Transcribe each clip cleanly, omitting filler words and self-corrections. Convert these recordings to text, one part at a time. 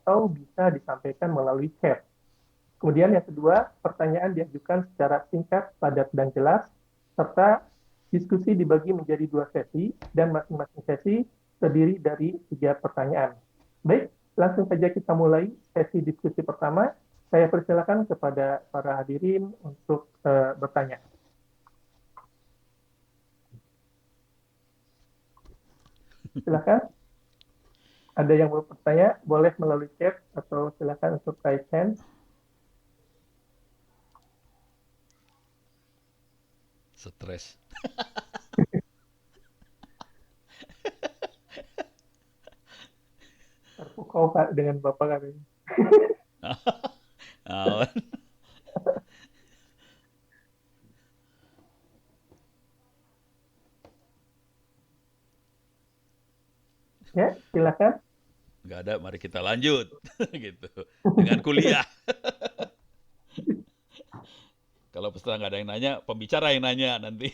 atau bisa disampaikan melalui chat. Kemudian yang kedua, pertanyaan diajukan secara singkat, padat, dan jelas, serta diskusi dibagi menjadi 2 sesi, dan masing-masing sesi terdiri dari 3 pertanyaan. Baik, langsung saja kita mulai sesi diskusi pertama. Saya persilakan kepada para hadirin untuk bertanya. Silakan, ada yang mau bertanya, boleh melalui chat atau silakan untuk raise hand. Stres. Terpukau Pak dengan Bapak kali ini. Awan. Ya, silakan. Nggak ada, mari kita lanjut. Gitu. Dengan kuliah. Kalau peserta nggak ada yang nanya, pembicara yang nanya nanti.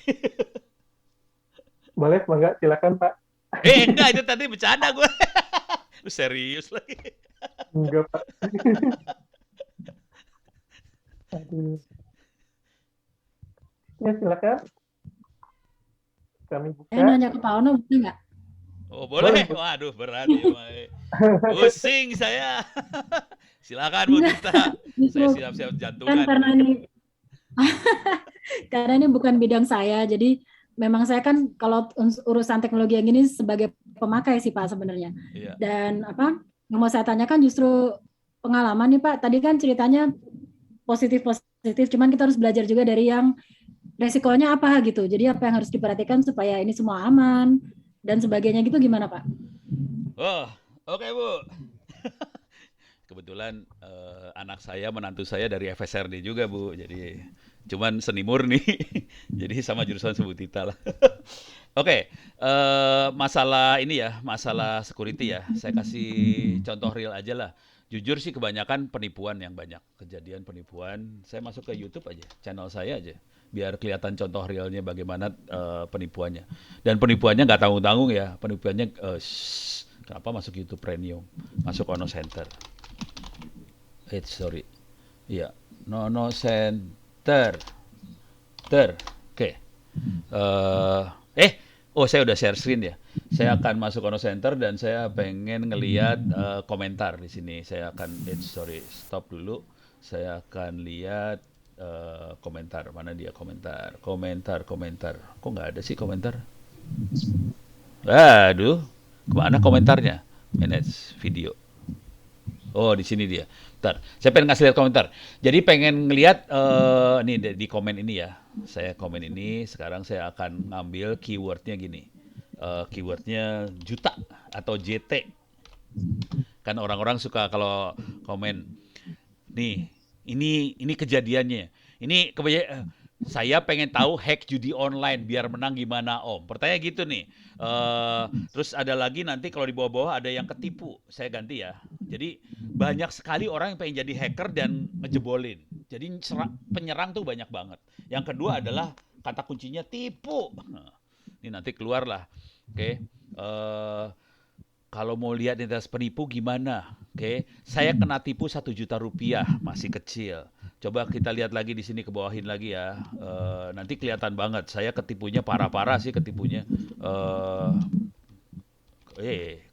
Boleh, enggak? Silakan Pak. Enggak, itu tadi bercanda gue. Lu serius lagi. Enggak Pak. Aduh. Ya, silakan. Kami Saya buka. nanya ke Pak Ono, boleh nggak? Oh Boleh, boleh? boleh. Waduh berat ya, Mai. Pusing saya. Silakan Bu Enggak, Tita. Saya justru siap-siap kan jantungan karena ini. ini karena ini bukan bidang saya, jadi memang saya kan kalau urusan teknologi yang ini sebagai pemakai sih Pak sebenarnya. Iya. Dan apa yang mau saya tanyakan justru pengalaman nih Pak. Tadi kan ceritanya positif, cuman kita harus belajar juga dari yang resikonya apa gitu. Jadi apa yang harus diperhatikan supaya ini semua aman dan sebagainya gitu gimana Pak? Oh, oke Bu. Kebetulan anak saya, menantu saya dari FSRD juga Bu. Jadi cuman seni murni. Jadi sama jurusan Bu Tita lah. Oke, masalah ini ya, masalah security ya. Saya kasih contoh real aja lah. Jujur sih kebanyakan penipuan yang banyak. Kejadian penipuan. Saya masuk ke YouTube aja, channel saya aja. Biar kelihatan contoh realnya bagaimana penipuannya. Dan penipuannya nggak tanggung-tanggung ya. Penipuannya, kenapa masuk YouTube Premium? Masuk Ono Center. Sorry. Iya, Nono Center. Oke. Oh saya udah share screen ya. Saya akan masuk Ono Center dan saya pengen ngeliat komentar di sini. Saya akan, sorry, stop dulu. Saya akan lihat komentar. Mana dia komentar? Komentar. Kok nggak ada sih komentar? Aduh, kemana komentarnya? Manage video. Oh, di sini dia. Bentar, saya pengen ngasih lihat komentar. Jadi pengen ngelihat nih di komen ini ya. Saya komen ini, sekarang saya akan ngambil keywordnya gini. Keywordnya juta atau JT. Kan orang-orang suka kalau komen, nih, ini kejadiannya. Ini saya pengen tahu hack judi online biar menang gimana Om. Pertanyaan gitu nih. Terus ada lagi nanti kalau di bawah-bawah ada yang ketipu. Saya ganti ya. Jadi banyak sekali orang yang pengen jadi hacker dan ngejebolin. Jadi penyerang tuh banyak banget. Yang kedua adalah kata kuncinya tipu. Nah, ini nanti keluar lah. Oke. Kalau mau lihat identitas penipu gimana? Oke, saya kena tipu 1 juta rupiah, masih kecil. Coba kita lihat lagi di sini, ke bawahin lagi ya. Nanti kelihatan banget. Saya ketipunya parah-parah sih ketipunya.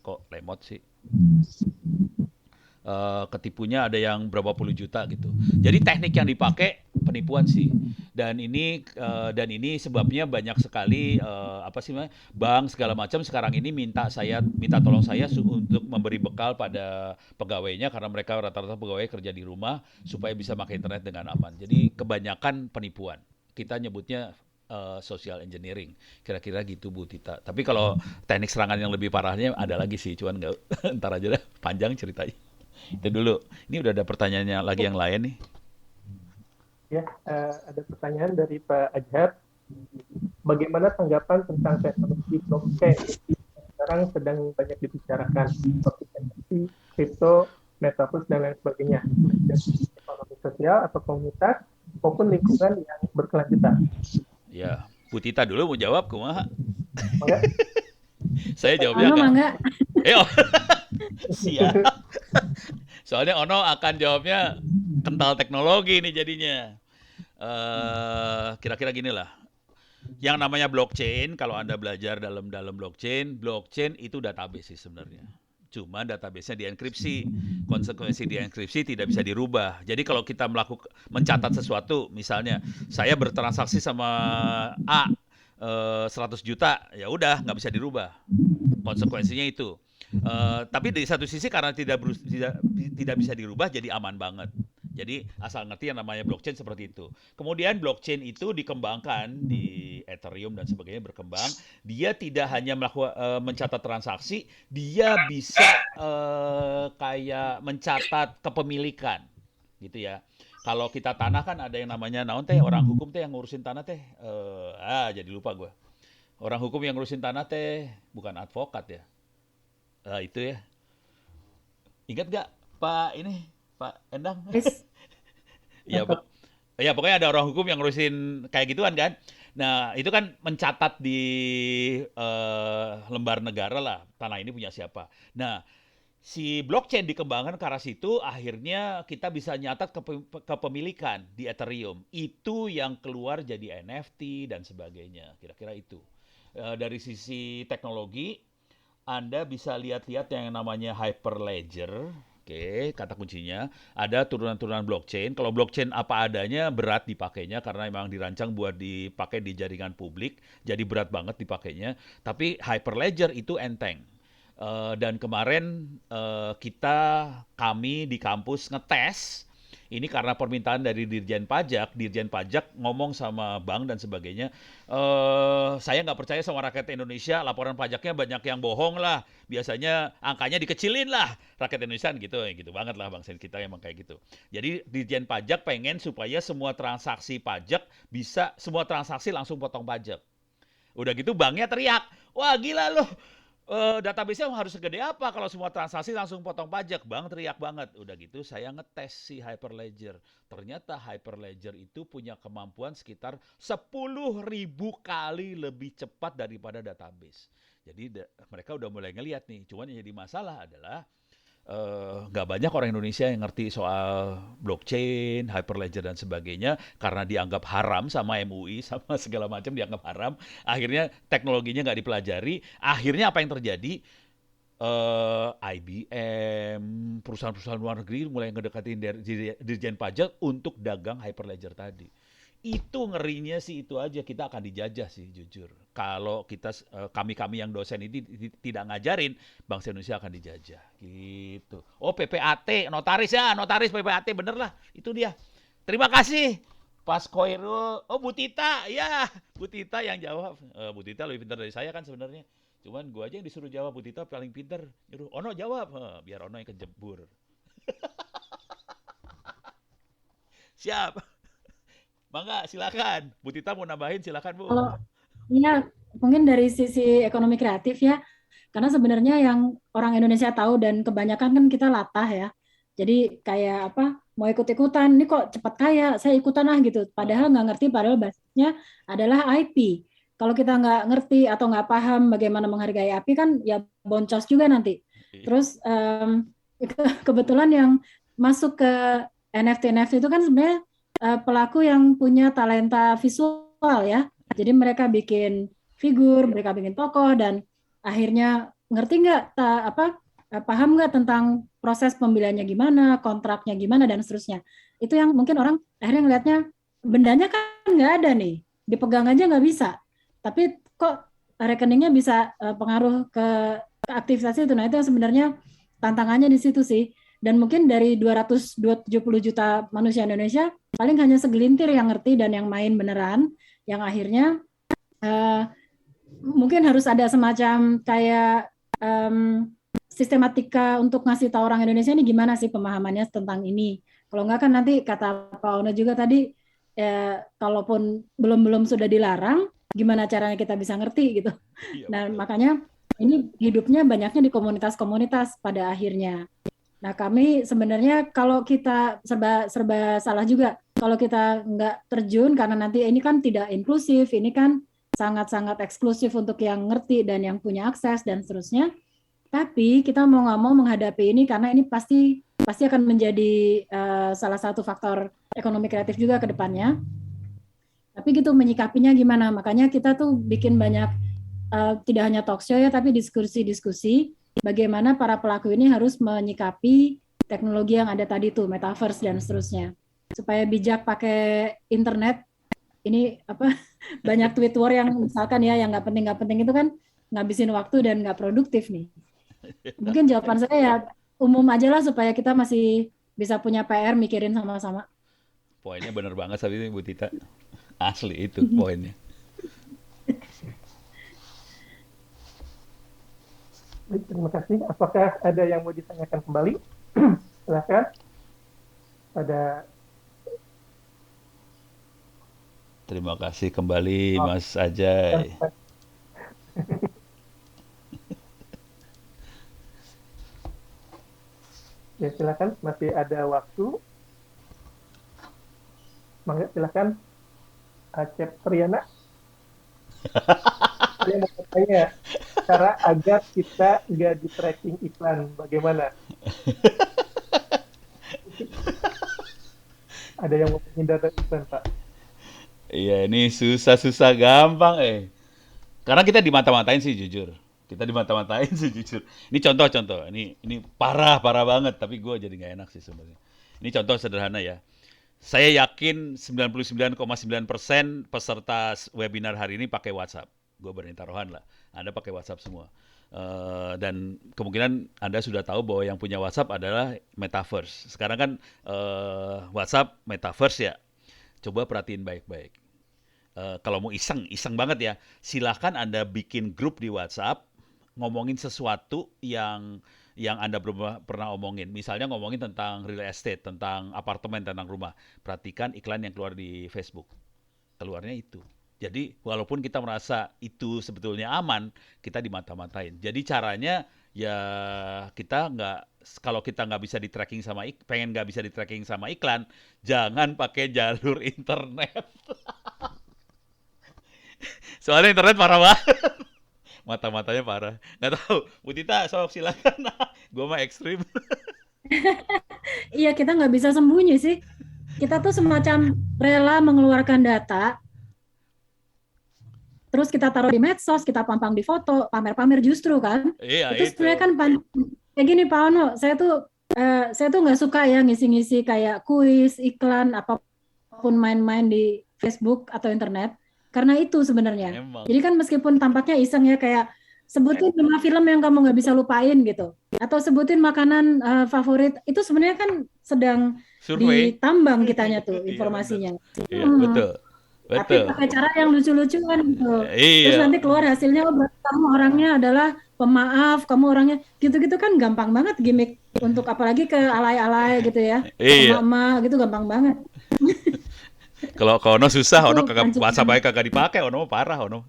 Kok lemot sih? Ketipunya ada yang berapa puluh juta gitu. Jadi teknik yang dipakai penipuan sih. Dan ini sebabnya banyak sekali bank segala macam sekarang ini minta tolong saya untuk memberi bekal pada pegawainya karena mereka rata-rata pegawai kerja di rumah supaya bisa pakai internet dengan aman. Jadi kebanyakan penipuan. Kita nyebutnya social engineering. Kira-kira gitu Bu Tita. Tapi kalau teknik serangan yang lebih parahnya ada lagi sih, cuman nggak ntar aja dah, panjang ceritanya. Itu dulu. Ini udah ada pertanyaannya lagi yang lain nih. Ya, ada pertanyaan dari Pak Ajhar. Bagaimana tanggapan tentang teknologi blockchain yang sekarang sedang banyak dibicarakan seperti NFT, kripto, metaverse dan lain sebagainya, dari ekonomi sosial atau komunitas maupun lingkungan yang berkelanjutan. Ya, Bu Tita dulu mau jawab kumaha? Maka, Saya Pak jawabnya Ono agak mangga. oh. Siap. Soalnya Ono akan jawabnya kental teknologi nih jadinya. Kira-kira gini lah. Yang namanya blockchain, kalau Anda belajar dalam blockchain itu database sih sebenarnya. Cuma database-nya dienkripsi. Konsekuensi dienkripsi tidak bisa dirubah. Jadi kalau kita mencatat sesuatu, misalnya saya bertransaksi sama A 100 juta, ya udah nggak bisa dirubah. Konsekuensinya itu. Tapi di satu sisi karena tidak bisa dirubah jadi aman banget. Jadi asal ngerti yang namanya blockchain seperti itu. Kemudian blockchain itu dikembangkan di Ethereum dan sebagainya berkembang. Dia tidak hanya mencatat transaksi, dia bisa kayak mencatat kepemilikan, gitu ya. Kalau kita tanah kan ada yang namanya naon teh, orang hukum teh yang ngurusin tanah teh. Jadi lupa gue. Orang hukum yang ngurusin tanah teh bukan advokat ya. Itu ya. Ingat gak Pak Endang? Ya, ya pokoknya ada orang hukum yang ngurusin kayak gituan kan. Nah, itu kan mencatat di lembar negara lah, tanah ini punya siapa. Nah, si blockchain dikembangkan ke arah situ, akhirnya kita bisa nyatat kepemilikan di Ethereum. Itu yang keluar jadi NFT dan sebagainya, kira-kira itu. Dari sisi teknologi, Anda bisa lihat-lihat yang namanya Hyperledger. Oke, kata kuncinya ada turunan-turunan blockchain. Kalau blockchain apa adanya berat dipakainya karena memang dirancang buat dipakai di jaringan publik, jadi berat banget dipakainya. Tapi Hyperledger itu enteng. Dan kemarin kami di kampus ngetes. Ini karena permintaan dari Dirjen Pajak ngomong sama bank dan sebagainya. Saya nggak percaya sama rakyat Indonesia, laporan pajaknya banyak yang bohong lah. Biasanya angkanya dikecilin lah. Rakyat Indonesia gitu banget lah bangsa kita emang kayak gitu. Jadi Dirjen Pajak pengen supaya semua transaksi langsung potong pajak. Udah gitu banknya teriak, wah gila loh. Database-nya harus segede apa kalau semua transaksi langsung potong pajak? Bang teriak banget. Udah gitu saya ngetes si Hyperledger. Ternyata Hyperledger itu punya kemampuan sekitar 10.000 kali lebih cepat daripada database. Jadi mereka udah mulai ngeliat nih. Cuman yang jadi masalah adalah nggak banyak orang Indonesia yang ngerti soal blockchain, Hyperledger dan sebagainya karena dianggap haram sama MUI sama segala macam dianggap haram. Akhirnya teknologinya nggak dipelajari. Akhirnya apa yang terjadi? IBM, perusahaan-perusahaan luar negeri mulai ngedekatin Dirjen Pajak untuk dagang Hyperledger tadi. Itu ngerinya sih itu aja, kita akan dijajah sih jujur. Kalau kami yang dosen ini tidak ngajarin, bangsa Indonesia akan dijajah gitu. Oh PPAT, notaris PPAT bener lah, itu dia. Terima kasih Pas Koirul. Oh Bu Tita, ya Bu Tita yang jawab. Bu Tita lebih pintar dari saya kan sebenarnya. Cuman gua aja yang disuruh jawab, Bu Tita paling pintar. Nyuruh Ono jawab, biar Ono yang kejebur. Siap. Mangga, silakan. Bu Tita mau nambahin, silakan Bu. Kalau iya, mungkin dari sisi ekonomi kreatif ya, karena sebenarnya yang orang Indonesia tahu dan kebanyakan kan kita latah ya. Jadi kayak apa, mau ikut-ikutan, ini kok cepat kaya, saya ikutan gitu. Padahal nggak ngerti, padahal basicnya adalah IP. Kalau kita nggak ngerti atau nggak paham bagaimana menghargai IP kan ya boncos juga nanti. Terus kebetulan yang masuk ke NFT itu kan sebenarnya pelaku yang punya talenta visual ya. Jadi mereka bikin figur, mereka bikin tokoh dan akhirnya ngerti nggak paham nggak tentang proses pembeliannya gimana, kontraknya gimana dan seterusnya. Itu yang mungkin orang akhirnya ngelihatnya bendanya kan nggak ada nih, dipegang aja nggak bisa. Tapi kok rekeningnya bisa pengaruh ke aktivitas itu. Nah itu yang sebenarnya tantangannya di situ sih. Dan mungkin dari 270 juta manusia Indonesia, paling hanya segelintir yang ngerti dan yang main beneran, yang akhirnya mungkin harus ada semacam kayak sistematika untuk ngasih tahu orang Indonesia ini gimana sih pemahamannya tentang ini. Kalau enggak kan nanti kata Pak Ono juga tadi, kalaupun belum sudah dilarang, gimana caranya kita bisa ngerti gitu. Nah makanya ini hidupnya banyaknya di komunitas-komunitas pada akhirnya. Nah kami sebenarnya kalau kita serba salah juga kalau kita nggak terjun karena nanti ini kan tidak inklusif, ini kan sangat-sangat eksklusif untuk yang ngerti dan yang punya akses dan seterusnya. Tapi kita mau nggak mau menghadapi ini karena ini pasti pasti akan menjadi salah satu faktor ekonomi kreatif juga ke depannya. Tapi gitu menyikapinya gimana? Makanya kita tuh bikin banyak tidak hanya talk show ya, tapi diskusi-diskusi bagaimana para pelaku ini harus menyikapi teknologi yang ada tadi tuh, metaverse dan seterusnya. Supaya bijak pakai internet. Ini apa banyak tweet war yang misalkan ya yang nggak penting itu kan ngabisin waktu dan nggak produktif nih. Mungkin jawaban saya ya umum aja lah supaya kita masih bisa punya PR mikirin sama-sama. Poinnya bener banget tadi Bu Tita. Asli itu poinnya. Baik, terima kasih. Apakah ada yang mau ditanyakan kembali? Silakan. Pada Terima kasih kembali Mas Ajay. ya silakan, masih ada waktu. Mangga silakan. Acep Triana. Saya mau bertanya, cara agar kita nggak di tracking iklan, bagaimana? Ada yang mau menghindar dari iklan, Pak? Iya, ini susah-susah gampang Karena kita dimata-matain sih jujur. Kita dimata-matain sih jujur. Ini contoh-contoh. Ini parah banget, tapi gue jadi nggak enak sih sebenarnya. Ini contoh sederhana ya. Saya yakin 99,9% peserta webinar hari ini pakai WhatsApp. Gue berani taruhan lah. Anda pakai WhatsApp semua. Dan kemungkinan Anda sudah tahu bahwa yang punya WhatsApp adalah Metaverse. Sekarang kan WhatsApp Metaverse ya. Coba perhatiin baik-baik. Kalau mau iseng banget ya, silahkan Anda bikin grup di WhatsApp ngomongin sesuatu yang Anda belum pernah omongin. Misalnya ngomongin tentang real estate, tentang apartemen, tentang rumah. Perhatikan iklan yang keluar di Facebook. Keluarnya itu. Jadi walaupun kita merasa itu sebetulnya aman, kita dimata-matain. Jadi caranya ya kalau kita nggak bisa di tracking pengen nggak bisa di tracking sama iklan, jangan pakai jalur internet. Soalnya internet parah banget. Mata-matanya parah. Nggak tahu. Bu Tita, sok silakan. Gue mah ekstrim. Iya, kita nggak bisa sembunyi sih. Kita tuh semacam rela mengeluarkan data, terus kita taruh di medsos, kita pampang di foto, pamer-pamer justru kan. Iya, Itu itu. sebenarnya kan kayak gini Pak Ono, saya tuh nggak suka ya ngisi-ngisi kayak kuis, iklan, apapun main-main di Facebook atau internet. Karena itu sebenarnya. Emang. Jadi kan meskipun tampaknya iseng ya kayak sebutin 5 film yang kamu nggak bisa lupain gitu. Atau sebutin makanan favorit. Itu sebenarnya kan sedang Survei. ditambang kitanya tuh Iya, informasinya. Iya, betul. Tapi Betul. pakai cara yang lucu-lucuan gitu. Terus Iya. nanti keluar hasilnya, oh berarti kamu orangnya adalah pemaaf, kamu orangnya gitu-gitu kan gampang banget gimmick untuk apalagi ke alay-alay gitu ya, ke Iya. emak-emak gitu gampang banget. Kalau Ono susah, Itu Ono kagak WhatsApp pancingan. aja kagak dipakai, Ono mah parah, Ono.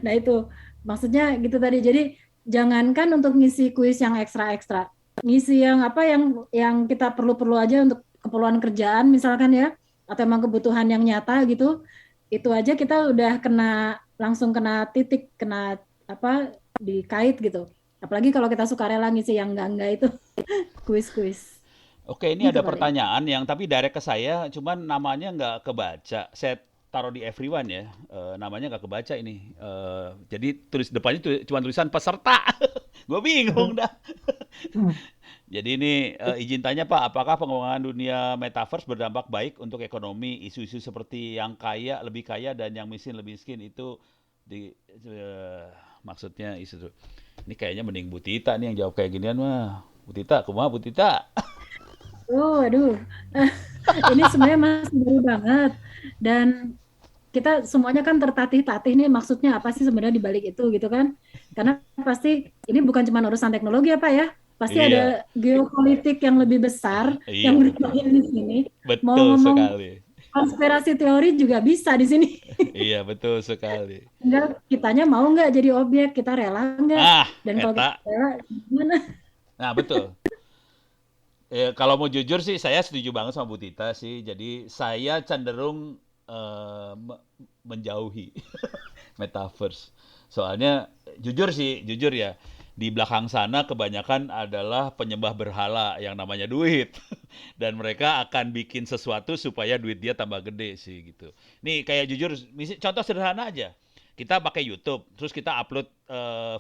Nah itu maksudnya gitu tadi. Jadi jangankan untuk ngisi kuis yang ekstra-ekstra, ngisi yang apa yang kita perlu-perlu aja untuk keperluan kerjaan misalkan ya, atau emang kebutuhan yang nyata gitu, itu aja kita udah langsung kena titik, kena apa dikait gitu. Apalagi kalau kita suka rela ngisi yang enggak itu kuis-kuis Oke, ini gitu ada paling. pertanyaan yang tapi direct ke saya, cuman namanya nggak kebaca. Saya taruh di everyone ya, namanya nggak kebaca ini. Jadi depannya cuma tulisan peserta. Gue bingung dah. Jadi ini izin tanya Pak, apakah pengembangan dunia metaverse berdampak baik untuk ekonomi? Isu-isu seperti yang kaya lebih kaya dan yang miskin lebih miskin itu di maksudnya isu itu. Ini kayaknya mending Bu Tita nih yang jawab kayak ginian mah. Bu Tita, kumaha Bu Tita? Oh, aduh. Ini sebenarnya masih baru banget. Dan kita semuanya kan tertatih-tatih nih maksudnya apa sih sebenarnya di balik itu gitu kan. Karena pasti ini bukan cuma urusan teknologi apa ya. Pasti Iya, ada geopolitik yang lebih besar yang iya betul. bermain di sini. Mau Betul ngomong sekali. konspirasi teori juga bisa di sini. Iya, betul sekali. Enggak, kitanya mau nggak jadi objek, kita rela nggak? Ah, Dan kalau kita eta. rela, gimana? Nah, betul. Kalau mau jujur sih saya setuju banget sama Bu Tita sih. Jadi saya cenderung menjauhi metaverse. Soalnya jujur ya, Di belakang sana kebanyakan adalah penyembah berhala yang namanya duit. Dan mereka akan bikin sesuatu supaya duit dia tambah gede sih gitu. Nih kayak jujur, contoh sederhana aja. Kita pakai YouTube, terus kita upload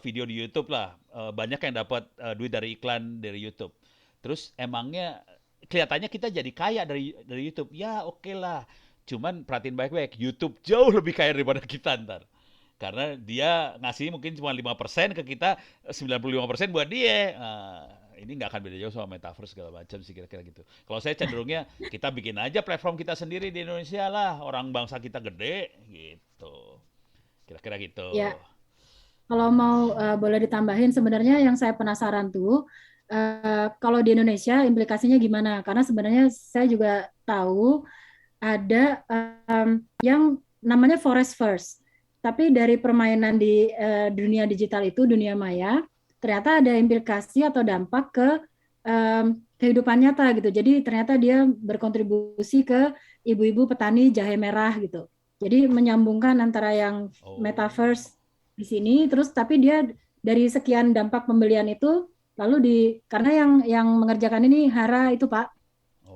video di YouTube lah. Banyak yang dapat duit dari iklan dari YouTube. Terus emangnya kelihatannya kita jadi kaya dari YouTube. Ya oke lah. Cuman perhatiin baik-baik, YouTube jauh lebih kaya daripada kita ntar. Karena dia ngasih mungkin cuma 5% ke kita, 95% buat dia. Nah, ini nggak akan beda jauh sama metaverse segala macam sih kira-kira gitu. Kalau saya cenderungnya kita bikin aja platform kita sendiri di Indonesia lah. Orang bangsa kita gede gitu. Kira-kira gitu. Ya, kalau mau boleh ditambahin, sebenarnya yang saya penasaran tuh, kalau di Indonesia implikasinya gimana? Karena sebenarnya saya juga tahu ada yang namanya Forest First. Tapi dari permainan di dunia digital itu, dunia maya, ternyata ada implikasi atau dampak ke kehidupan nyata gitu. Jadi ternyata dia berkontribusi ke ibu-ibu petani jahe merah gitu. Jadi menyambungkan antara yang Oh. metaverse di sini, terus tapi dia dari sekian dampak pembelian itu, lalu karena yang mengerjakan ini Hara itu Pak,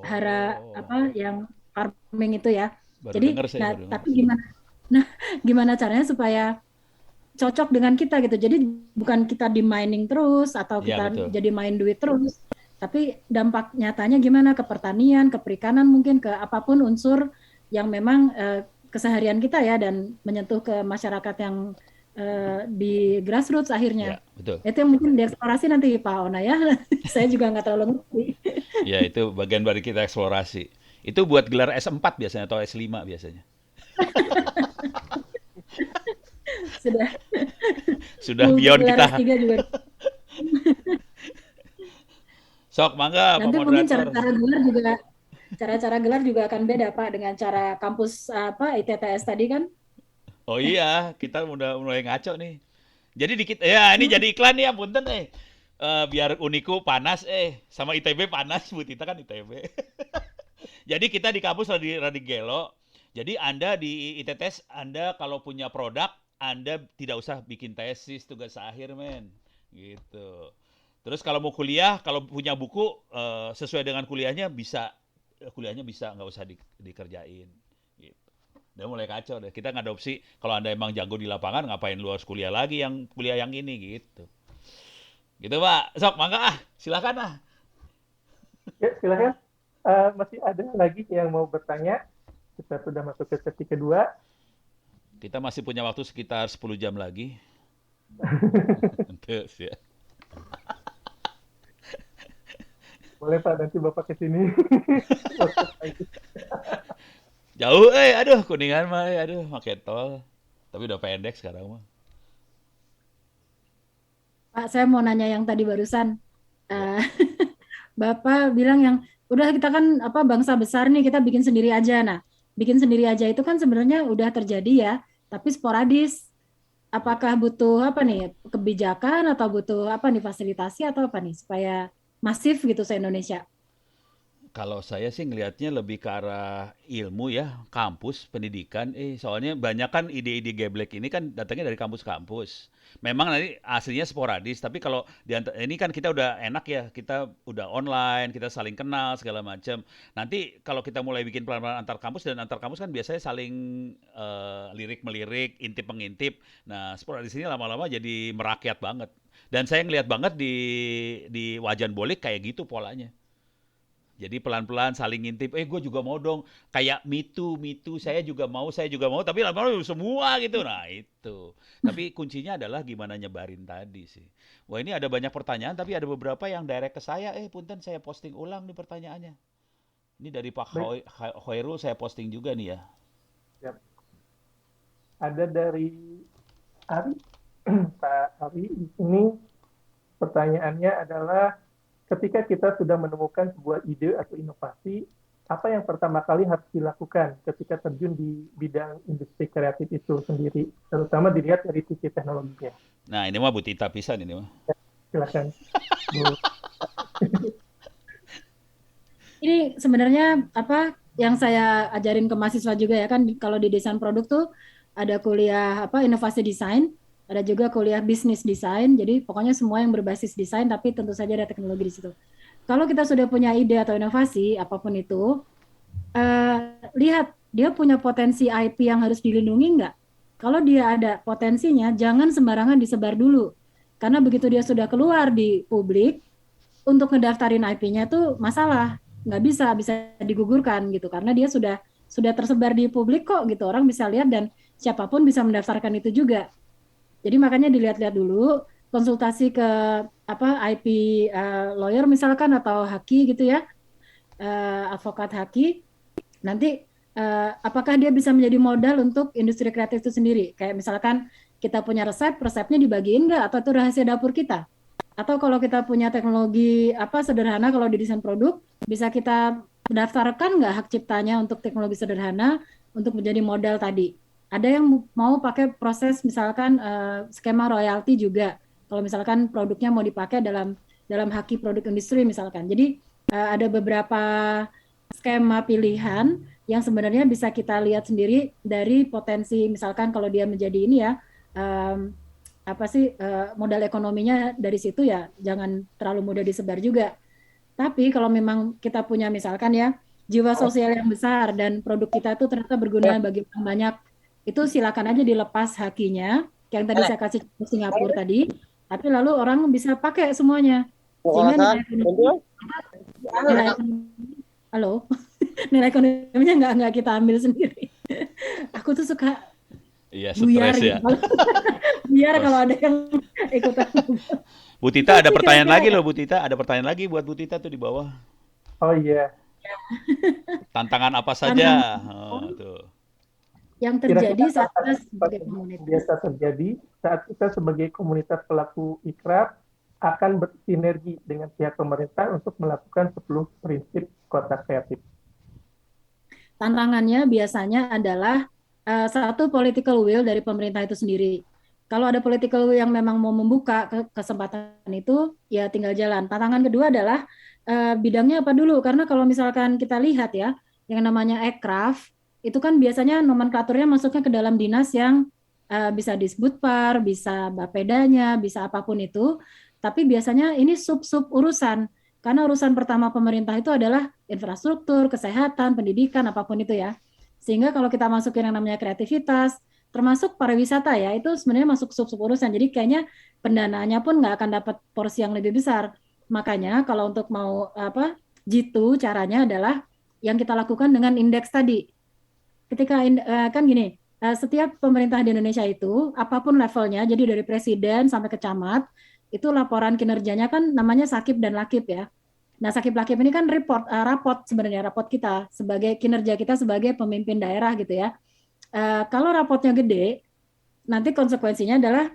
Hara Oh. apa yang farming itu ya. Baru Jadi, dengar saya nah baru dengar. tapi nah gimana caranya supaya cocok dengan kita gitu. Jadi bukan kita di mining terus atau Iya kita betul. jadi main duit terus, tapi dampak nyatanya gimana ke pertanian, ke perikanan mungkin ke apapun unsur yang memang keseharian kita ya dan menyentuh ke masyarakat yang di grassroots Iya akhirnya. betul. Itu yang mungkin dieksplorasi nanti Pak Ona ya. Saya juga nggak terlalu ngerti. Ya itu bagian dari kita eksplorasi. Itu buat gelar S4 biasanya atau S5 biasanya. Sudah Sudah multi beyond gelar kita. S3 juga. Sok mangga Pak Nanti mungkin moderator. cara-cara gelar juga akan beda Pak dengan cara kampus apa ITTS tadi kan. Oh iya, kita udah mulai ngaco nih. Jadi dikit ya ini jadi iklan nih ya punten biar Uniku panas sama ITB panas Bu Tita kan ITB. Jadi kita di kampus Radi Gelo. Jadi Anda di ITTS Anda kalau punya produk Anda tidak usah bikin tesis tugas akhir men. Gitu. Terus kalau mau kuliah, kalau punya buku sesuai dengan kuliahnya bisa nggak usah dikerjain. Gitu. Udah mulai kacau deh. Kita ngadopsi kalau Anda emang jago di lapangan ngapain lu harus kuliah lagi yang kuliah yang ini gitu. Gitu Pak. Sok mangga silakan ah. Ya, silakan. Masih ada lagi yang mau bertanya? Kita sudah masuk ke sesi kedua. Kita masih punya waktu sekitar 10 jam lagi. Terus ya. Boleh Pak, nanti Bapak ke sini. Jauh aduh Kuningan mah aduh pakai tol. Tapi udah pendek sekarang mah. Pak, saya mau nanya yang tadi barusan. Ya. Eh, Bapak bilang yang udah kita kan apa bangsa besar nih kita bikin sendiri aja. Nah, bikin sendiri aja itu kan sebenarnya udah terjadi ya, tapi sporadis. Ya. Apakah butuh apa nih kebijakan atau butuh apa nih fasilitasi atau apa nih supaya masif gitu se Indonesia? Kalau saya sih ngelihatnya lebih ke arah ilmu ya, kampus, pendidikan. Soalnya banyak kan ide-ide geblek ini kan datangnya dari kampus-kampus. Memang nanti aslinya sporadis, tapi kalau ini kan kita udah enak ya, kita udah online, kita saling kenal segala macam. Nanti kalau kita mulai bikin pelan-pelan antar kampus dan antar kampus kan biasanya saling lirik melirik, intip mengintip. Nah, sporadis ini lama-lama jadi merakyat banget. Dan saya ngelihat banget di Wajan Bolik kayak gitu polanya. Jadi pelan-pelan saling ngintip, gue juga mau dong. Kayak me too, saya juga mau, tapi lama-lama semua gitu. Nah itu. Tapi kuncinya adalah gimana nyebarin tadi sih. Wah ini ada banyak pertanyaan, tapi ada beberapa yang direct ke saya. Punten saya posting ulang nih pertanyaannya. Ini dari Pak Baik, Hoirul saya posting juga nih ya. ya. Ada dari Ari. Pak Ari, di sini pertanyaannya adalah ketika kita sudah menemukan sebuah ide atau inovasi, apa yang pertama kali harus dilakukan ketika terjun di bidang industri kreatif itu sendiri, terutama dilihat dari sisi teknologinya. Nah ini mah Bu Tita pisan ini mah. Silakan, Bu. Ini sebenarnya apa yang saya ajarin ke mahasiswa juga ya kan kalau di desain produk tuh ada kuliah apa inovasi desain. ada juga kuliah bisnis desain. Jadi pokoknya semua yang berbasis desain, tapi tentu saja ada teknologi di situ. Kalau kita sudah punya ide atau inovasi apapun itu, lihat dia punya potensi IP yang harus dilindungi nggak? Kalau dia ada potensinya, jangan sembarangan disebar dulu. Karena begitu dia sudah keluar di publik, untuk ngedaftarin IP-nya tuh masalah, nggak bisa digugurkan gitu, karena dia sudah tersebar di publik kok gitu, orang bisa lihat dan siapapun bisa mendaftarkan itu juga. Jadi makanya dilihat-lihat dulu, konsultasi ke IP lawyer misalkan atau haki gitu ya, advokat haki. Nanti apakah dia bisa menjadi modal untuk industri kreatif itu sendiri? Kayak misalkan kita punya resepnya dibagiin nggak? Atau itu rahasia dapur kita? Atau kalau kita punya teknologi sederhana, kalau di desain produk, bisa kita daftarkan nggak hak ciptanya untuk teknologi sederhana untuk menjadi modal tadi? Ada yang mau pakai proses misalkan skema royalti juga. Kalau misalkan produknya mau dipakai dalam haki produk industri misalkan. Jadi ada beberapa skema pilihan yang sebenarnya bisa kita lihat sendiri dari potensi, misalkan kalau dia menjadi ini ya modal ekonominya dari situ, ya jangan terlalu mudah disebar juga. Tapi kalau memang kita punya misalkan ya jiwa sosial yang besar dan produk kita itu ternyata berguna bagi orang banyak, itu silakan aja dilepas hakinya yang tadi saya kasih contoh Singapura tadi, tapi lalu orang bisa pakai semuanya sehingga nilai halo nilai ekonominya nggak kita ambil sendiri. Aku tuh suka Iya, buyar stres ya. gitu. Biar kalau ada yang ikutan. Bu Tita ada pertanyaan Kira-kira lagi loh, Bu Tita. Ada pertanyaan lagi buat Bu Tita tuh di bawah. Oh iya, Tantangan apa tantangan saja? Oh, tuh. yang kira-kira terjadi saat tantangan kita apa sebagai yang komunitas. biasa terjadi saat kita sebagai komunitas pelaku ikraf akan bersinergi dengan pihak pemerintah untuk melakukan 10 prinsip kota kreatif. Tantangannya biasanya adalah satu, political will dari pemerintah itu sendiri. Kalau ada political will yang memang mau membuka kesempatan itu, ya tinggal jalan. Tantangan kedua adalah bidangnya apa dulu, karena kalau misalkan kita lihat ya, yang namanya aircraft itu kan biasanya nomenklaturnya masuknya ke dalam dinas yang bisa disbudpar, bisa bapedanya, bisa apapun itu. Tapi biasanya ini sub-sub urusan. Karena urusan pertama pemerintah itu adalah infrastruktur, kesehatan, pendidikan, apapun itu ya. Sehingga kalau kita masukin yang namanya kreativitas, termasuk pariwisata ya, itu sebenarnya masuk sub-sub urusan. Jadi kayaknya pendanaannya pun nggak akan dapat porsi yang lebih besar. Makanya kalau untuk mau jitu, caranya adalah yang kita lakukan dengan indeks tadi. Ketika kan gini, setiap pemerintah di Indonesia itu apapun levelnya, jadi dari presiden sampai ke camat, itu laporan kinerjanya kan namanya sakip dan lakip ya. Nah, sakip lakip ini kan raport sebenarnya, raport kita sebagai kinerja kita sebagai pemimpin daerah gitu ya. Kalau rapotnya gede, nanti konsekuensinya adalah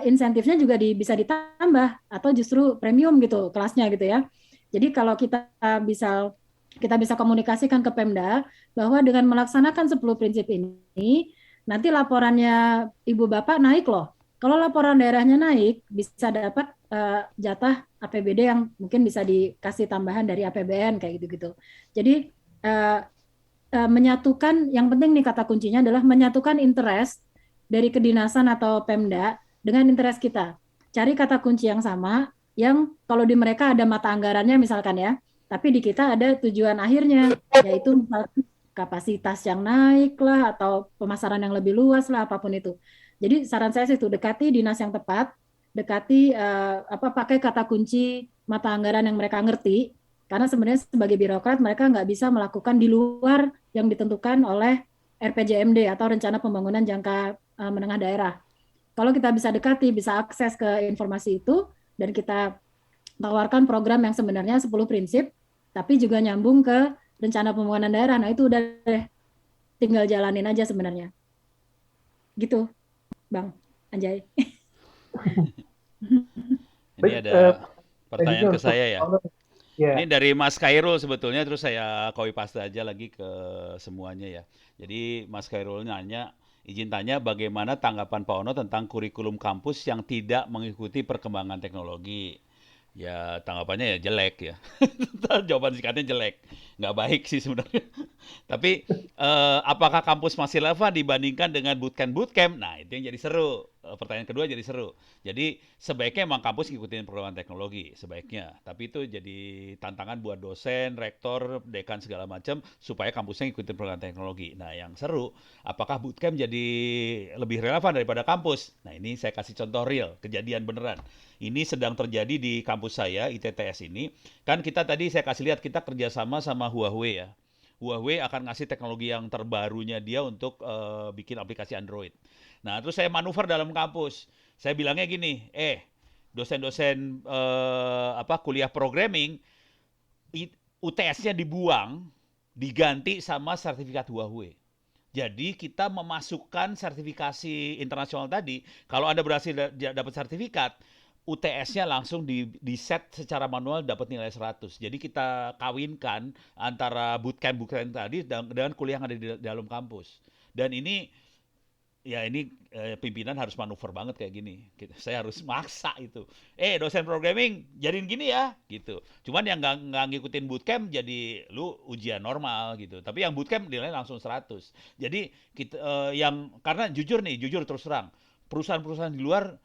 insentifnya juga bisa ditambah atau justru premium gitu kelasnya gitu ya. Jadi kalau kita bisa komunikasikan ke Pemda bahwa dengan melaksanakan 10 prinsip ini, nanti laporannya Ibu Bapak naik loh. Kalau laporan daerahnya naik, bisa dapat jatah APBD yang mungkin bisa dikasih tambahan dari APBN kayak gitu-gitu. Jadi menyatukan, yang penting nih kata kuncinya adalah menyatukan interest dari kedinasan atau Pemda dengan interest kita. Cari kata kunci yang sama, yang kalau di mereka ada mata anggarannya misalkan ya, tapi di kita ada tujuan akhirnya, yaitu misalkan kapasitas yang naik lah, atau pemasaran yang lebih luas lah, apapun itu. Jadi saran saya sih itu, dekati dinas yang tepat, dekati pakai kata kunci mata anggaran yang mereka ngerti, karena sebenarnya sebagai birokrat mereka nggak bisa melakukan di luar yang ditentukan oleh RPJMD atau Rencana Pembangunan Jangka Menengah Daerah. Kalau kita bisa dekati, bisa akses ke informasi itu, dan kita tawarkan program yang sebenarnya 10 prinsip, tapi juga nyambung ke Rencana Pembangunan Daerah, nah itu udah deh, tinggal jalanin aja sebenarnya. Gitu, Bang Anjay. Ini ada pertanyaan ke Untuk saya ya. ya, Ini dari Mas Khairul sebetulnya, terus saya copy paste aja lagi ke semuanya ya. Jadi Mas Khairul nanya, izin tanya bagaimana tanggapan Pak Ono tentang kurikulum kampus yang tidak mengikuti perkembangan teknologi. Ya tanggapannya ya jelek ya. Jawaban singkatnya jelek. Nggak baik sih sebenarnya. Tapi apakah kampus masih relevan dibandingkan dengan bootcamp-bootcamp? Nah itu yang jadi seru. pertanyaan kedua jadi seru. Jadi sebaiknya emang kampus ngikutin program teknologi, sebaiknya. Tapi itu jadi tantangan buat dosen, rektor, dekan segala macam supaya kampusnya ngikutin program teknologi. Nah, yang seru, apakah bootcamp jadi lebih relevan daripada kampus? Nah, ini saya kasih contoh real, kejadian beneran. Ini sedang terjadi di kampus saya, ITTS ini. Kan kita tadi saya kasih lihat kita kerjasama sama Huawei ya. Huawei akan ngasih teknologi yang terbarunya dia untuk bikin aplikasi Android. Nah, terus saya manuver dalam kampus. Saya bilangnya gini, dosen-dosen kuliah programming, UTS-nya dibuang, diganti sama sertifikat Huawei. Jadi kita memasukkan sertifikasi internasional tadi, kalau Anda berhasil dapat sertifikat, UTS-nya langsung di set secara manual dapat nilai 100. Jadi kita kawinkan antara bootcamp tadi dengan kuliah yang ada di dalam kampus. Dan ini pimpinan harus manuver banget kayak gini. Saya harus maksa itu. Dosen programming jadiin gini ya, gitu. Cuman yang nggak ngikutin bootcamp jadi lu ujian normal gitu. Tapi yang bootcamp nilai langsung 100. Jadi kita karena jujur terus terang, perusahaan-perusahaan di luar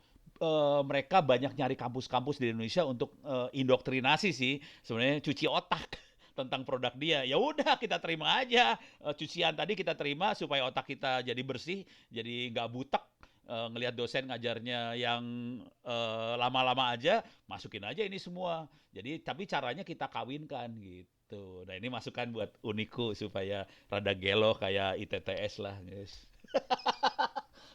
mereka banyak nyari kampus-kampus di Indonesia untuk indoktrinasi sih, sebenarnya cuci otak tentang produk dia. Ya udah kita terima aja cucian tadi kita terima supaya otak kita jadi bersih, jadi nggak butek ngelihat dosen ngajarnya yang lama-lama aja, masukin aja ini semua. Jadi tapi caranya kita kawinkan gitu. Nah ini masukan buat Uniku supaya rada gelo kayak ITTS lah, guys.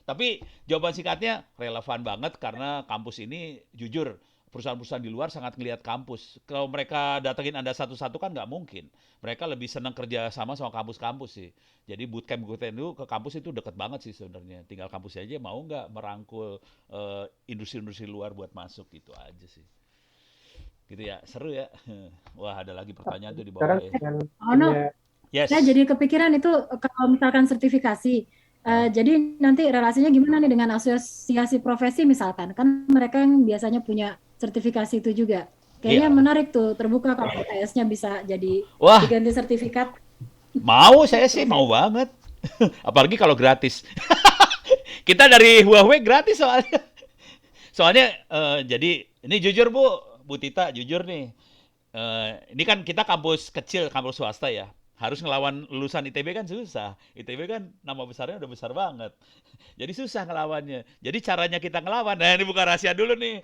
Tapi jawaban singkatnya relevan banget karena kampus ini jujur perusahaan-perusahaan di luar sangat ngelihat kampus. Kalau mereka datengin Anda satu-satu kan nggak mungkin. Mereka lebih senang kerja sama kampus-kampus sih. Jadi bootcamp itu ke kampus itu deket banget sih sebenarnya. Tinggal kampus aja mau nggak merangkul industri-industri luar buat masuk gitu aja sih. Gitu ya, seru ya. Wah ada lagi pertanyaan tuh di bawah Sekarang ya. dengan Yes. Saya jadi kepikiran itu kalau misalkan sertifikasi, jadi nanti relasinya gimana nih dengan asosiasi profesi misalkan, kan mereka yang biasanya punya sertifikasi itu juga. Kayaknya Iya. menarik tuh, terbuka kalau UTS-nya bisa jadi Wah, diganti sertifikat. saya sih mau banget. Apalagi kalau gratis. Kita dari Huawei gratis soalnya. Soalnya jadi ini jujur Bu Tita, jujur nih. Ini kan kita kampus kecil, kampus swasta ya. Harus ngelawan lulusan ITB kan susah. ITB kan nama besarnya udah besar banget. Jadi susah ngelawannya. Jadi caranya kita ngelawan, nah ini bukan rahasia dulu nih.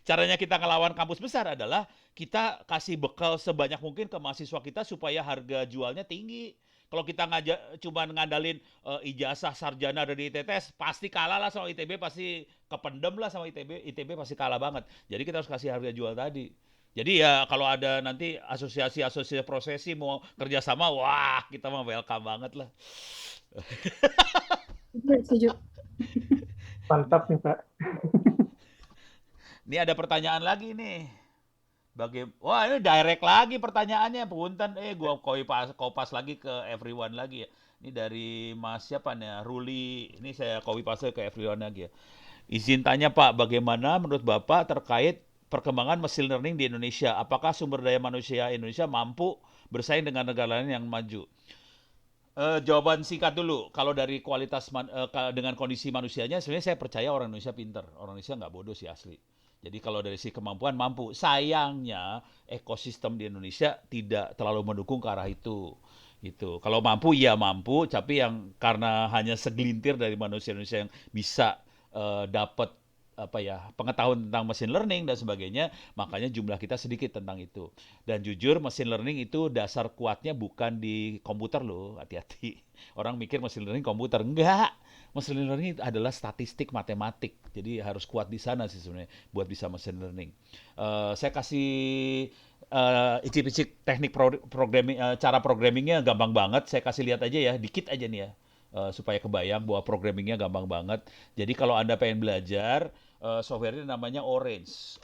Caranya kita ngelawan kampus besar adalah kita kasih bekal sebanyak mungkin ke mahasiswa kita supaya harga jualnya tinggi. Kalau kita cuma ngandalin ijazah sarjana dari ITTS, pasti kalah lah sama ITB, pasti kependem lah sama ITB. ITB pasti kalah banget. Jadi kita harus kasih harga jual tadi. Jadi ya kalau ada nanti asosiasi profesi mau kerjasama, wah kita mah welcome banget lah. Setuju. mantap nih Pak. Ini ada pertanyaan lagi nih. Wah ini direct lagi pertanyaannya, punten. Gua kopas lagi ke everyone lagi ya. Ini dari Mas siapa nih? Ruli. Ini saya copy paste ke everyone lagi ya. Izin tanya Pak, bagaimana menurut Bapak terkait perkembangan machine learning di Indonesia? Apakah sumber daya manusia Indonesia mampu bersaing dengan negara lain yang maju? Jawaban singkat dulu. Kalau dari kualitas dengan kondisi manusianya, sebenarnya saya percaya orang Indonesia pinter. Orang Indonesia nggak bodoh sih asli. Jadi kalau dari sisi kemampuan mampu. Sayangnya ekosistem di Indonesia tidak terlalu mendukung ke arah itu. Gitu. Kalau mampu ya mampu, tapi yang karena hanya segelintir dari manusia Indonesia yang bisa dapat pengetahuan tentang machine learning dan sebagainya, makanya jumlah kita sedikit tentang itu. Dan jujur machine learning itu dasar kuatnya bukan di komputer loh, hati-hati. Orang mikir machine learning komputer, enggak. Machine learning itu adalah statistik matematik, jadi harus kuat di sana sih sebenarnya buat bisa machine learning. Saya kasih icip-icip teknik programming, cara programmingnya gampang banget. Saya kasih lihat aja ya, dikit aja nih ya. Supaya kebayang bahwa programmingnya gampang banget. Jadi kalau Anda pengen belajar, software-nya namanya Orange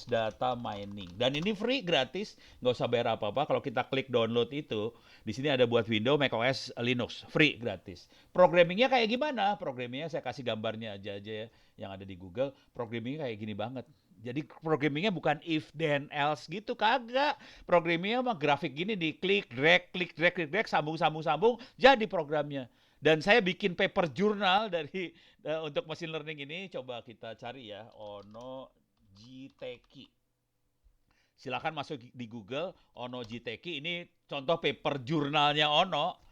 Data Mining. Dan ini free, gratis, nggak usah bayar apa-apa. Kalau kita klik download itu, di sini ada buat Windows, macOS, Linux, free, gratis. Programmingnya kayak gimana? Programmingnya saya kasih gambarnya aja ya, yang ada di Google. Programmingnya kayak gini banget. Jadi programmingnya bukan if then else gitu, kagak. Programmingnya mah grafik gini, di klik drag, sambung, jadi programnya. Dan saya bikin paper jurnal dari untuk machine learning ini. Coba kita cari ya, Ono Jiteki. Silakan masuk di Google Ono Jiteki. Ini contoh paper jurnalnya Ono.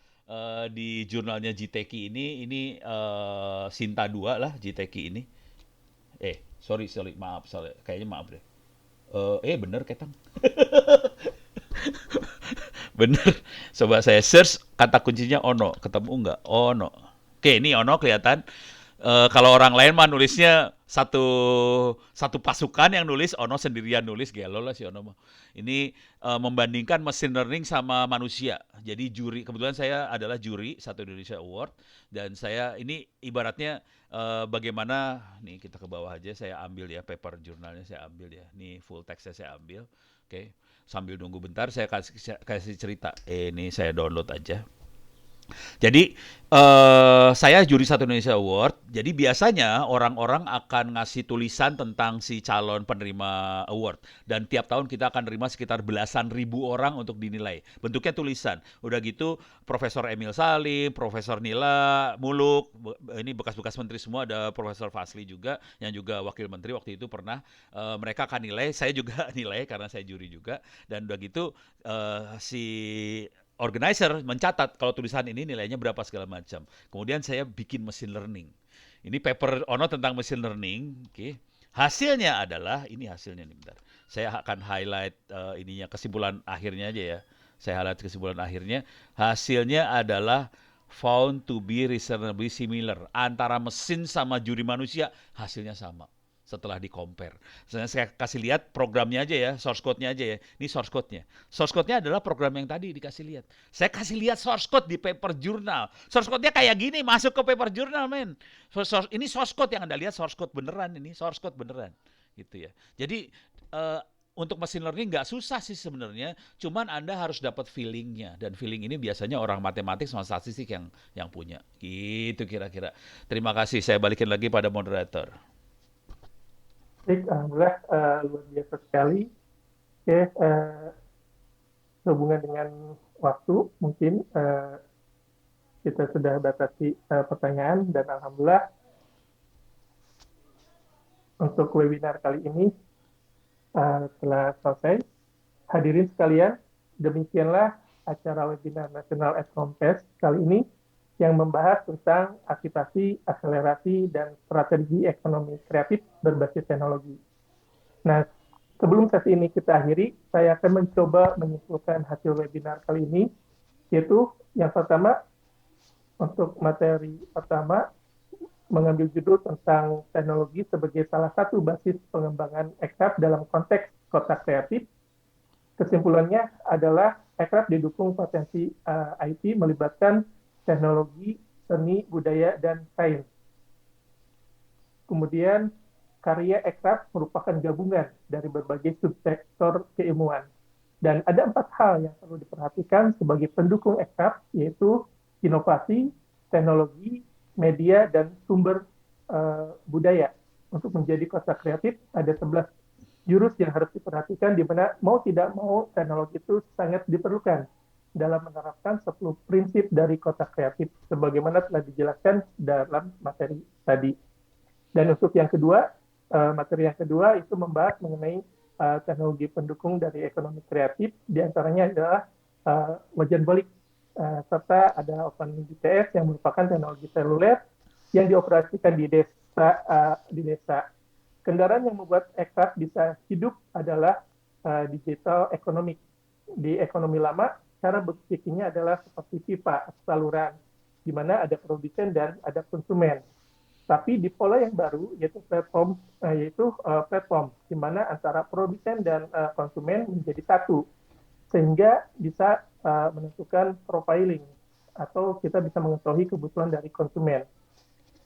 Di jurnalnya Jiteki ini Sinta 2 lah Jiteki ini. Sorry, maaf, kayaknya maaf deh. Bener ketang. Bener. Coba saya search kata kuncinya Ono, ketemu nggak? Ono. Oke, ini Ono kelihatan. Kalau orang lain mah nulisnya satu pasukan yang nulis, Ono sendirian nulis, gelo lah si Ono mah. Ini membandingkan machine learning sama manusia. Jadi juri, kebetulan saya adalah juri satu Indonesia Award, dan saya ini ibaratnya bagaimana, nih kita ke bawah aja, saya ambil ya paper jurnalnya, saya ambil ya. Nih full textnya saya ambil. Oke, sambil nunggu bentar saya kasih cerita. Ini saya download aja. Jadi saya juri satu Indonesia Award. Jadi biasanya orang-orang akan ngasih tulisan tentang si calon penerima award. Dan tiap tahun kita akan terima sekitar belasan ribu orang untuk dinilai. Bentuknya tulisan. Udah gitu Profesor Emil Salim, Profesor Nila Muluk, ini bekas-bekas menteri semua, ada Profesor Fasli juga yang juga wakil menteri waktu itu pernah. Mereka akan nilai. Saya juga nilai karena saya juri juga. Dan udah gitu si organizer mencatat kalau tulisan ini nilainya berapa segala macam. Kemudian saya bikin machine learning. Ini paper Ono tentang machine learning. Oke. Hasilnya adalah, ini hasilnya nih bentar. Saya akan highlight ininya, kesimpulan akhirnya aja ya. Saya highlight kesimpulan akhirnya. Hasilnya adalah found to be reasonably similar. Antara mesin sama juri manusia, hasilnya sama setelah di-compare. Saya kasih lihat programnya aja ya, source code-nya aja ya. Ini source code-nya. Source code-nya adalah program yang tadi dikasih lihat. Saya kasih lihat source code di paper jurnal. Source code-nya kayak gini, masuk ke paper jurnal, men. Ini source code yang Anda lihat, source code beneran ini, source code beneran. Gitu ya. Jadi untuk machine learning nggak susah sih sebenarnya, cuman Anda harus dapat feeling-nya, dan feeling ini biasanya orang matematik sama statistik yang punya. Gitu kira-kira. Terima kasih, saya balikin lagi pada moderator. Baik, alhamdulillah luar biasa sekali. Oke, sehubungan dengan waktu, mungkin kita sudah batasi pertanyaan, dan alhamdulillah untuk webinar kali ini telah selesai. Hadirin sekalian, demikianlah acara webinar National Econom Test kali ini yang membahas tentang aktivasi, akselerasi, dan strategi ekonomi kreatif berbasis teknologi. Nah, sebelum sesi ini kita akhiri, saya akan mencoba menyimpulkan hasil webinar kali ini, yaitu yang pertama, untuk materi pertama, mengambil judul tentang teknologi sebagai salah satu basis pengembangan aircraft dalam konteks kota kreatif. Kesimpulannya adalah aircraft didukung potensi IT melibatkan teknologi, seni, budaya, dan sains. Kemudian, karya aircraft merupakan gabungan dari berbagai subsektor keilmuan. Dan ada 4 hal yang perlu diperhatikan sebagai pendukung aircraft, yaitu inovasi, teknologi, media, dan sumber budaya. Untuk menjadi kota kreatif, ada 11 jurus yang harus diperhatikan, di mana mau tidak mau teknologi itu sangat diperlukan dalam menerapkan 10 prinsip dari kota kreatif, sebagaimana telah dijelaskan dalam materi tadi. Dan untuk yang kedua, materi yang kedua itu membahas mengenai teknologi pendukung dari ekonomi kreatif, diantaranya adalah wajan balik, serta ada OpenBTS yang merupakan teknologi seluler yang dioperasikan di desa. Kendaraan yang membuat aircraft bisa hidup adalah digital economic. Di ekonomi lama, cara berpikirnya adalah seperti pipa, saluran, di mana ada produsen dan ada konsumen. Tapi di pola yang baru, yaitu platform, di mana antara produsen dan konsumen menjadi satu, sehingga bisa menentukan profiling, atau kita bisa mengetahui kebutuhan dari konsumen.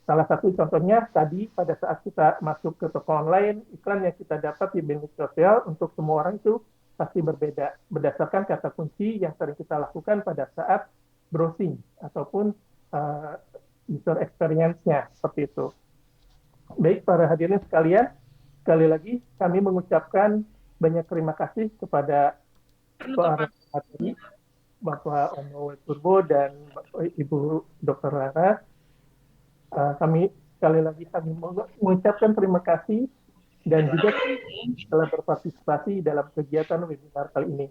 Salah satu contohnya tadi pada saat kita masuk ke toko online, iklan yang kita dapat di media sosial untuk semua orang itu pasti berbeda berdasarkan kata kunci yang sering kita lakukan pada saat browsing ataupun user experience-nya, seperti itu. Baik, para hadirin sekalian, sekali lagi kami mengucapkan banyak terima kasih kepada para materi Bapak Ono Purbo dan Ibu Dr. Rara. Kami sekali lagi kami mengucapkan terima kasih dan juga telah berpartisipasi dalam kegiatan webinar kali ini.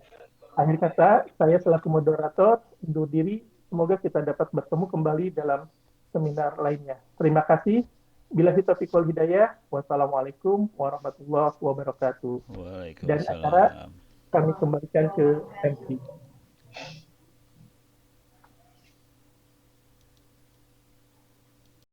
Akhir kata, saya selaku moderator undur diri. Semoga kita dapat bertemu kembali dalam seminar lainnya. Terima kasih. Billahi taufiq wal hidayah. Wassalamualaikum warahmatullahi wabarakatuh. Dan acara Waalaikumsalam. kami kembalikan ke MC.